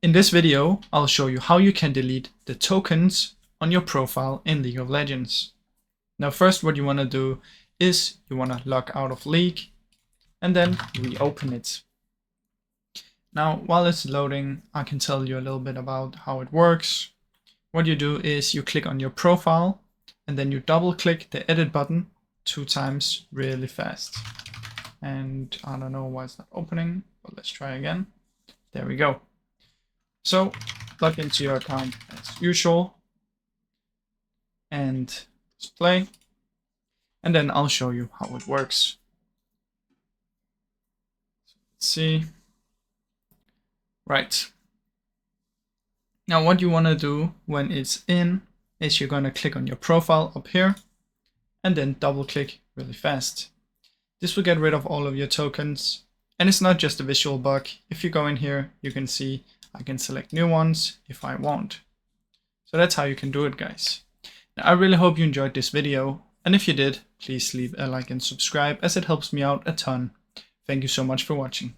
In this video, I'll show you how you can delete the tokens on your profile in League of Legends. Now first what you want to do is you want to log out of League and then reopen it. Now while it's loading, I can tell you a little bit about how it works. What you do is you click on your profile and then you double click the edit button 2 times really fast. And I don't know why it's not opening, but let's try again. There we go. So log into your account as usual and play, and then I'll show you how it works. Let's see. Right. Now what you want to do when it's in is you're going to click on your profile up here and then double click really fast. This will get rid of all of your tokens, and it's not just a visual bug. If you go in here, you can see I can select new ones if I want. So that's how you can do it, guys. Now, I really hope you enjoyed this video, and if you did, please leave a like and subscribe as it helps me out a ton. Thank you so much for watching.